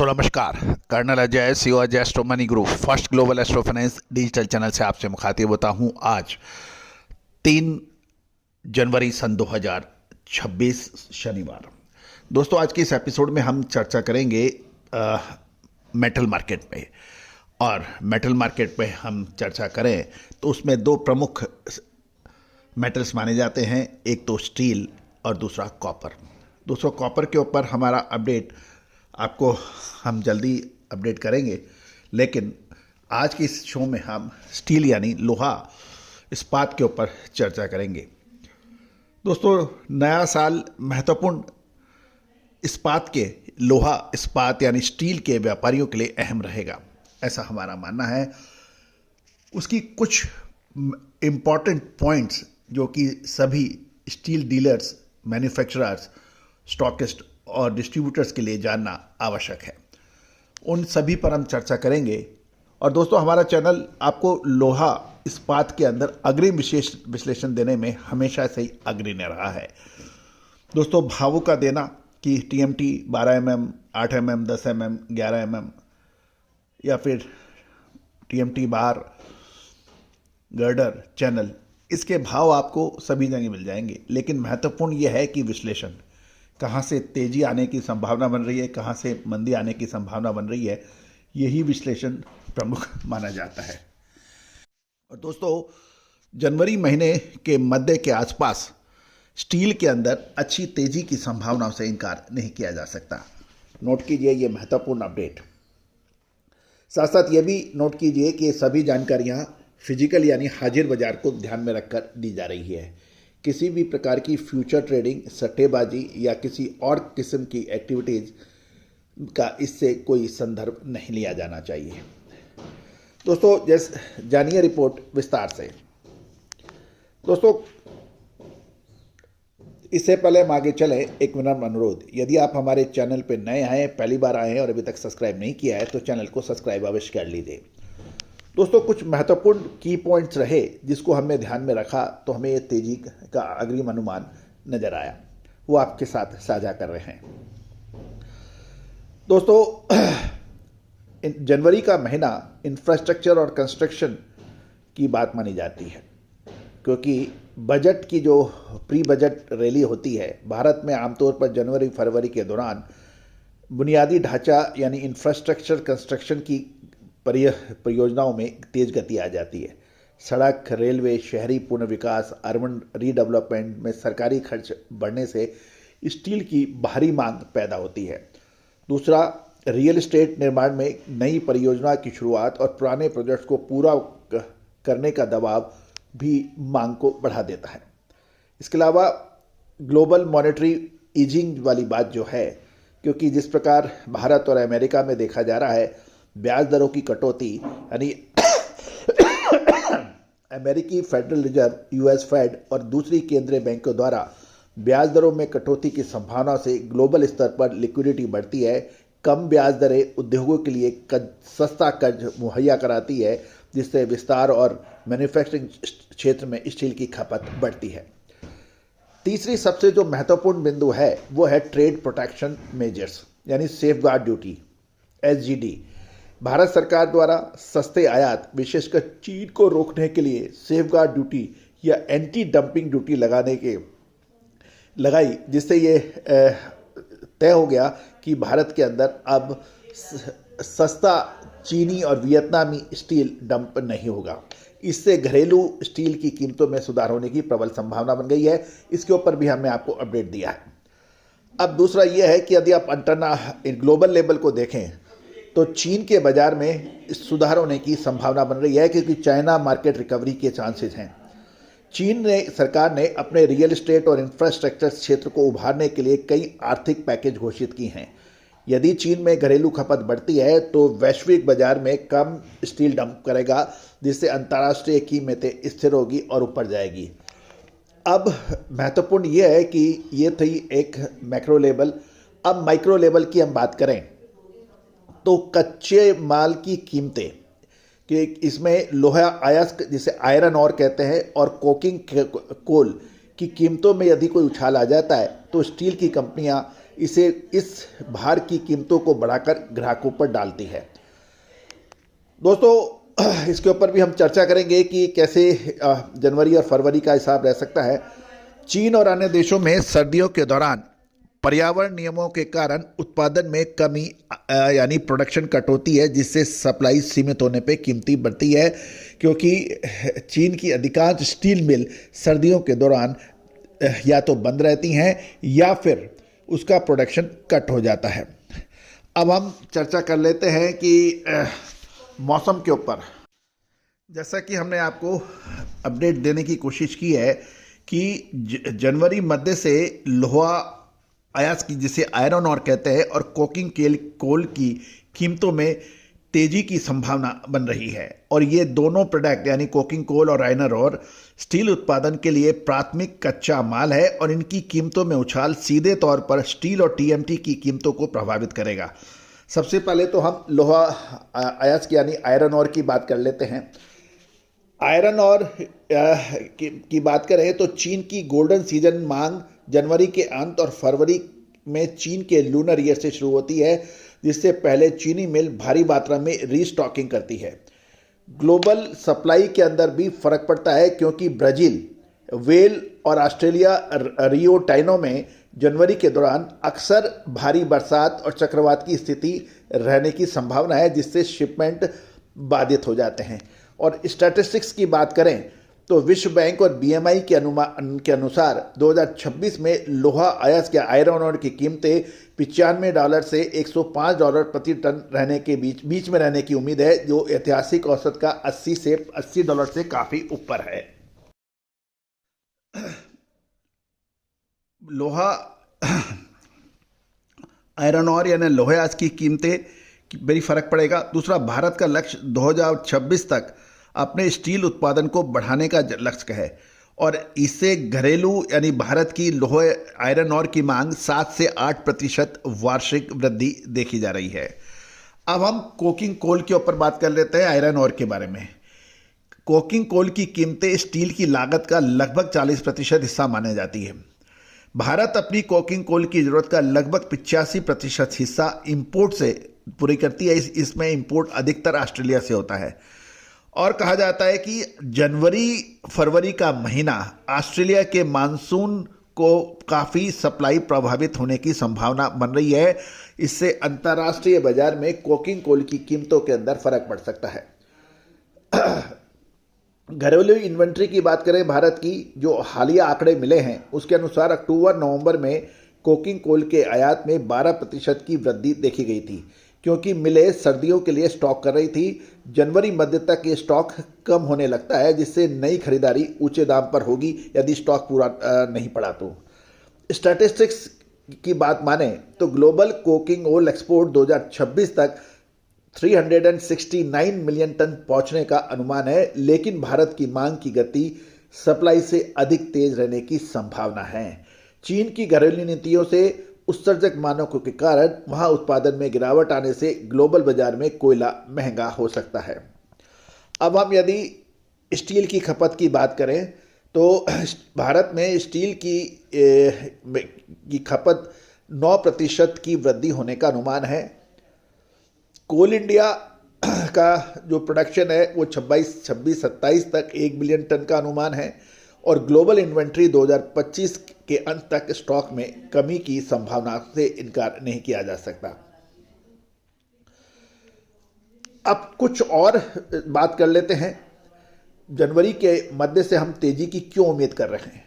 दोस्तों नमस्कार। Colonel Ajay, CEO Ajay astro money group, first global astro finance digital channel से आपसे मुखातिब होता हूं। आज 3 जनवरी सन 2026 शनिवार। दोस्तों आज के इस एपिसोड में हम चर्चा करेंगे मेटल मार्केट पे। और मेटल मार्केट पे हम चर्चा करें तो उसमें दो प्रमुख मेटल्स माने जाते हैं, एक तो स्टील और दूसरा कॉपर। दोस्तों कॉपर के ऊपर हमारा अपडेट आपको हम जल्दी अपडेट करेंगे, लेकिन आज के इस शो में हम स्टील यानी लोहा इस्पात के ऊपर चर्चा करेंगे। दोस्तों नया साल महत्वपूर्ण इस्पात के, लोहा इस्पात यानी स्टील के व्यापारियों के लिए अहम रहेगा, ऐसा हमारा मानना है। उसकी कुछ इम्पॉर्टेंट पॉइंट्स जो कि सभी स्टील डीलर्स, मैन्युफैक्चरर्स, स्टॉकिस्ट और डिस्ट्रीब्यूटर्स के लिए जानना आवश्यक है, उन सभी पर हम चर्चा करेंगे। और दोस्तों हमारा चैनल आपको लोहा इस्पात के अंदर अग्रिम विशेष विश्लेषण देने में हमेशा से ही अग्रणी रहा है। दोस्तों भावों का देना कि TMT 12 mm, 8 mm, 10 mm, 11 mm या फिर टीएमटी बार, गर्डर, चैनल, इसके भाव आपको सभी जगह मिल जाएंगे, लेकिन महत्वपूर्ण यह है कि विश्लेषण, कहाँ से तेजी आने की संभावना बन रही है, कहाँ से मंदी आने की संभावना बन रही है, यही विश्लेषण प्रमुख माना जाता है। और दोस्तों जनवरी महीने के मध्य के आसपास स्टील के अंदर अच्छी तेजी की संभावनाओं से इनकार नहीं किया जा सकता। नोट कीजिए ये महत्वपूर्ण अपडेट। साथ साथ ये भी नोट कीजिए कि ये सभी जानकारियाँ फिजिकल यानी हाजिर बाजार को ध्यान में रखकर दी जा रही है। किसी भी प्रकार की फ्यूचर ट्रेडिंग, सट्टेबाजी या किसी और किस्म की एक्टिविटीज़ का इससे कोई संदर्भ नहीं लिया जाना चाहिए। दोस्तों जैसे जानिए रिपोर्ट विस्तार से। दोस्तों इससे पहले हम आगे चलें, एक विनम्र अनुरोध, यदि आप हमारे चैनल पर नए आए, पहली बार आए हैं और अभी तक सब्सक्राइब नहीं किया है तो चैनल को सब्सक्राइब अवश्य कर लीजिए। दोस्तों कुछ महत्वपूर्ण की पॉइंट्स रहे जिसको हमने ध्यान में रखा तो हमें ये तेजी का अग्रिम अनुमान नजर आया, वो आपके साथ साझा कर रहे हैं। दोस्तों जनवरी का महीना इंफ्रास्ट्रक्चर और कंस्ट्रक्शन की बात मानी जाती है, क्योंकि बजट की जो प्री बजट रैली होती है भारत में आमतौर पर जनवरी फरवरी के दौरान बुनियादी ढांचा यानी इंफ्रास्ट्रक्चर कंस्ट्रक्शन की परियोजनाओं में तेज गति आ जाती है। सड़क, रेलवे, शहरी पुनर्विकास, अर्बन रीडेवलपमेंट में सरकारी खर्च बढ़ने से स्टील की भारी मांग पैदा होती है। दूसरा, रियल एस्टेट निर्माण में नई परियोजना की शुरुआत और पुराने प्रोजेक्ट्स को पूरा करने का दबाव भी मांग को बढ़ा देता है। इसके अलावा ग्लोबल मॉनेटरी ईजिंग वाली बात जो है, क्योंकि जिस प्रकार भारत और अमेरिका में देखा जा रहा है, ब्याज दरों की कटौती यानी अमेरिकी फेडरल रिजर्व यूएस फेड और दूसरी केंद्रीय बैंकों द्वारा ब्याज दरों में कटौती की संभावना से ग्लोबल स्तर पर लिक्विडिटी बढ़ती है। कम ब्याज दरें उद्योगों के लिए सस्ता कर्ज मुहैया कराती है, जिससे विस्तार और मैन्युफैक्चरिंग क्षेत्र में स्टील की खपत बढ़ती है। तीसरी सबसे जो महत्वपूर्ण बिंदु है वो है ट्रेड प्रोटेक्शन मेजर्स यानी सेफगार्ड ड्यूटी, एसजीडी। भारत सरकार द्वारा सस्ते आयात, विशेषकर चीन को रोकने के लिए सेफगार्ड ड्यूटी या एंटी डंपिंग ड्यूटी लगाई, जिससे ये तय हो गया कि भारत के अंदर अब सस्ता चीनी और वियतनामी स्टील डंप नहीं होगा। इससे घरेलू स्टील की कीमतों में सुधार होने की प्रबल संभावना बन गई है। इसके ऊपर भी हमने आपको अपडेट दिया है। अब दूसरा यह है कि यदि आप ग्लोबल लेवल को देखें तो चीन के बाजार में सुधार होने की संभावना बन रही है, क्योंकि चाइना मार्केट रिकवरी के चांसेस हैं। चीन सरकार ने अपने रियल एस्टेट और इंफ्रास्ट्रक्चर क्षेत्र को उभारने के लिए कई आर्थिक पैकेज घोषित की हैं। यदि चीन में घरेलू खपत बढ़ती है तो वैश्विक बाजार में कम स्टील डंप करेगा, जिससे अंतर्राष्ट्रीय कीमतें स्थिर होगी और ऊपर जाएगी। अब महत्वपूर्ण यह है कि ये थी एक मैक्रो लेवल। अब माइक्रो लेवल की हम बात करें तो कच्चे माल की कीमतें, कि इसमें लोहा अयस्क जिसे आयरन और कहते हैं और कोकिंग कोल की कीमतों में यदि कोई उछाल आ जाता है तो स्टील की कंपनियां इसे इस भार की कीमतों को बढ़ाकर ग्राहकों पर डालती है। दोस्तों इसके ऊपर भी हम चर्चा करेंगे कि कैसे जनवरी और फरवरी का हिसाब रह सकता है। चीन और अन्य देशों में सर्दियों के दौरान पर्यावरण नियमों के कारण उत्पादन में कमी यानी प्रोडक्शन कट होती है, जिससे सप्लाई सीमित होने पे कीमती बढ़ती है, क्योंकि चीन की अधिकांश स्टील मिल सर्दियों के दौरान या तो बंद रहती हैं या फिर उसका प्रोडक्शन कट हो जाता है। अब हम चर्चा कर लेते हैं कि मौसम के ऊपर। जैसा कि हमने आपको अपडेट देने की कोशिश की है कि जनवरी मध्य से लोहा अयाज की, जिसे आयरन ऑर कहते हैं, और कोकिंग कोल की कीमतों में तेजी की संभावना बन रही है। और ये दोनों प्रोडक्ट यानी कोकिंग कोल और आयरन ऑर स्टील उत्पादन के लिए प्राथमिक कच्चा माल है और इनकी कीमतों में उछाल सीधे तौर पर स्टील और टीएमटी की कीमतों को प्रभावित करेगा। सबसे पहले तो हम लोहा अयाज यानी आयरन ऑर की बात कर लेते हैं। आयरन ऑर की बात करें तो चीन की गोल्डन सीजन मांग जनवरी के अंत और फरवरी में चीन के लूनर ईयर से शुरू होती है, जिससे पहले चीनी मिल भारी मात्रा में रीस्टॉकिंग करती है। ग्लोबल सप्लाई के अंदर भी फर्क पड़ता है, क्योंकि ब्राजील, वेल और ऑस्ट्रेलिया रियो टाइनो में जनवरी के दौरान अक्सर भारी बरसात और चक्रवात की स्थिति रहने की संभावना है, जिससे शिपमेंट बाधित हो जाते हैं। और स्टैटिस्टिक्स की बात करें तो विश्व बैंक और बीएमआई के अनुमान के अनुसार 2026 में लोहा अयाज या आयरन ऑर की कीमतें $95 से $105 प्रति टन रहने के बीच में रहने की उम्मीद है, जो ऐतिहासिक औसत का 80 से $80 से काफ़ी ऊपर है। लोहा आयरन ऑर यानी लोहे आज की कीमतें बड़ी फर्क पड़ेगा। दूसरा, भारत का लक्ष्य 2026 तक अपने स्टील उत्पादन को बढ़ाने का लक्ष्य है और इससे घरेलू यानी भारत की लोहे आयरन ऑर की मांग 7 से 8% वार्षिक वृद्धि देखी जा रही है। अब हम कोकिंग कोल के ऊपर बात कर लेते हैं, आयरन ऑर के बारे में। कोकिंग कोल की कीमतें स्टील की लागत का लगभग 40% हिस्सा मानी जाती है। भारत अपनी कोकिंग कोल की जरूरत का लगभग 85% हिस्सा इंपोर्ट से पूरी करती है। इसमें इंपोर्ट अधिकतर ऑस्ट्रेलिया से होता है और कहा जाता है कि जनवरी फरवरी का महीना ऑस्ट्रेलिया के मानसून को काफ़ी सप्लाई प्रभावित होने की संभावना बन रही है। इससे अंतर्राष्ट्रीय बाजार में कोकिंग कोल की कीमतों के अंदर फर्क पड़ सकता है। घरेलू इन्वेंट्री की बात करें भारत की, जो हालिया आंकड़े मिले हैं उसके अनुसार अक्टूबर-नवंबर में कोकिंग कोल के आयात में 12% की वृद्धि देखी गई थी, क्योंकि मिलें सर्दियों के लिए स्टॉक कर रही थी। जनवरी मध्य तक ये स्टॉक कम होने लगता है, जिससे नई खरीदारी ऊंचे दाम पर होगी यदि स्टॉक पूरा नहीं पड़ा तो। स्टैटिस्टिक्स की बात माने तो ग्लोबल कोकिंग कोल एक्सपोर्ट 2026 तक 369 मिलियन टन पहुंचने का अनुमान है, लेकिन भारत की मांग की गति सप्लाई से अधिक तेज रहने की संभावना है। चीन की घरेलू नीतियों से उत्सर्जक मानकों के कारण वहां उत्पादन में गिरावट आने से ग्लोबल बाजार में कोयला महंगा हो सकता है। अब हम यदि स्टील की खपत की बात करें तो भारत में स्टील की खपत 9% की वृद्धि होने का अनुमान है। कोल इंडिया का जो प्रोडक्शन है वो 26-27 तक 1 बिलियन टन का अनुमान है और ग्लोबल इन्वेंट्री 2025 के अंत तक स्टॉक में कमी की संभावना से इनकार नहीं किया जा सकता। अब कुछ और बात कर लेते हैं। जनवरी के मध्य से हम तेजी की क्यों उम्मीद कर रहे हैं?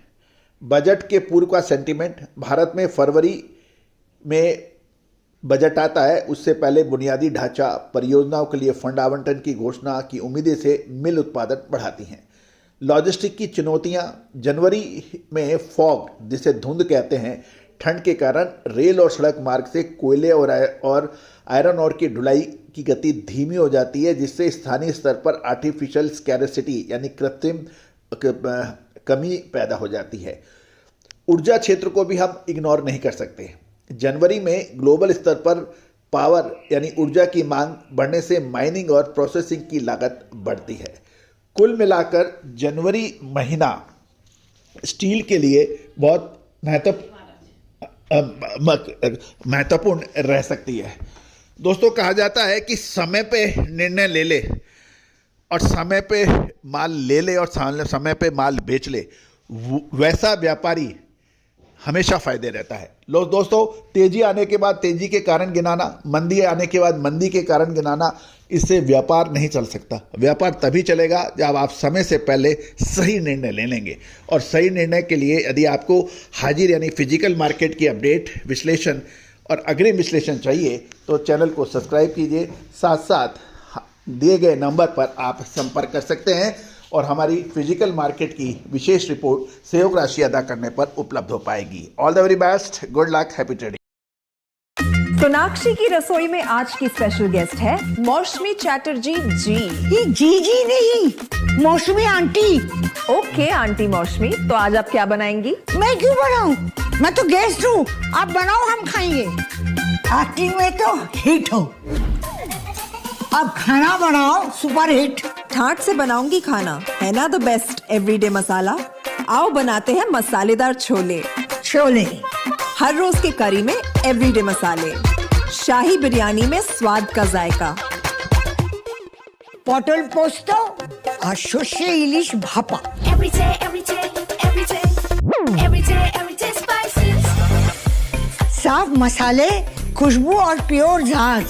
बजट के पूर्व का सेंटीमेंट। भारत में फरवरी में बजट आता है, उससे पहले बुनियादी ढांचा परियोजनाओं के लिए फंड आवंटन की घोषणा की उम्मीदें से मिल उत्पादन बढ़ाती हैं। लॉजिस्टिक की चुनौतियां। जनवरी में फॉग, जिसे धुंध कहते हैं, ठंड के कारण रेल और सड़क मार्ग से कोयले और आयरन ऑर की ढुलाई की गति धीमी हो जाती है, जिससे स्थानीय स्तर पर आर्टिफिशियल स्कैरसिटी यानी कृत्रिम कमी पैदा हो जाती है। ऊर्जा क्षेत्र को भी हम इग्नोर नहीं कर सकते। जनवरी में ग्लोबल स्तर पर पावर यानी ऊर्जा की मांग बढ़ने से माइनिंग और प्रोसेसिंग की लागत बढ़ती है। कुल मिलाकर जनवरी महीना स्टील के लिए बहुत महत्वपूर्ण रह सकती है। दोस्तों, कहा जाता है कि समय पे निर्णय ले ले और समय पे माल ले ले और समय पे माल बेच ले, वैसा व्यापारी हमेशा फायदे रहता है। दोस्तों, तेजी आने के बाद तेजी के कारण गिनाना, मंदी आने के बाद मंदी के कारण गिनाना, इससे व्यापार नहीं चल सकता। व्यापार तभी चलेगा जब आप समय से पहले सही निर्णय ले लेंगे। और सही निर्णय के लिए यदि आपको हाजिर यानी फिजिकल मार्केट की अपडेट, विश्लेषण और अग्रिम विश्लेषण चाहिए तो चैनल को सब्सक्राइब कीजिए। साथ साथ दिए गए नंबर पर आप संपर्क कर सकते हैं और हमारी फिजिकल मार्केट की विशेष रिपोर्ट सहयोग राशि अदा करने पर उपलब्ध हो पाएगी। All the very best, good luck, happy trading. Sonakshi की रसोई में आज की स्पेशल गेस्ट है मौसमी चैटर्जी जी। ये जी नहीं, मौसमी आंटी। ओके आंटी मौसमी, तो आज आप क्या बनाएंगी? मैं क्यों बनाऊं? मैं तो गेस्ट हूँ, आप बनाओ, हम खाएंगे। एक्टिंग में तो हिट हो, अब खाना बनाओ सुपर हिट। ठाट से बनाऊंगी खाना, है ना द बेस्ट एवरीडे मसाला। आओ बनाते हैं मसालेदार छोले। छोले, हर रोज के करी में एवरीडे मसाले, शाही बिरयानी में स्वाद का जायका। पटल पोस्तो और सर्षे इलिश भापा। साफ मसाले, खुशबू और प्योर झांझ,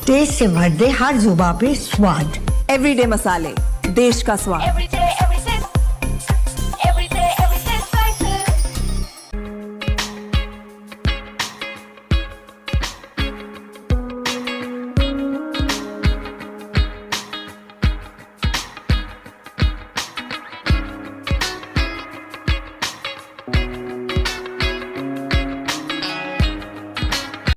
टेस्ट से भर दे हर जुबान पे स्वाद। एवरीडे मसाले, देश का स्वाद।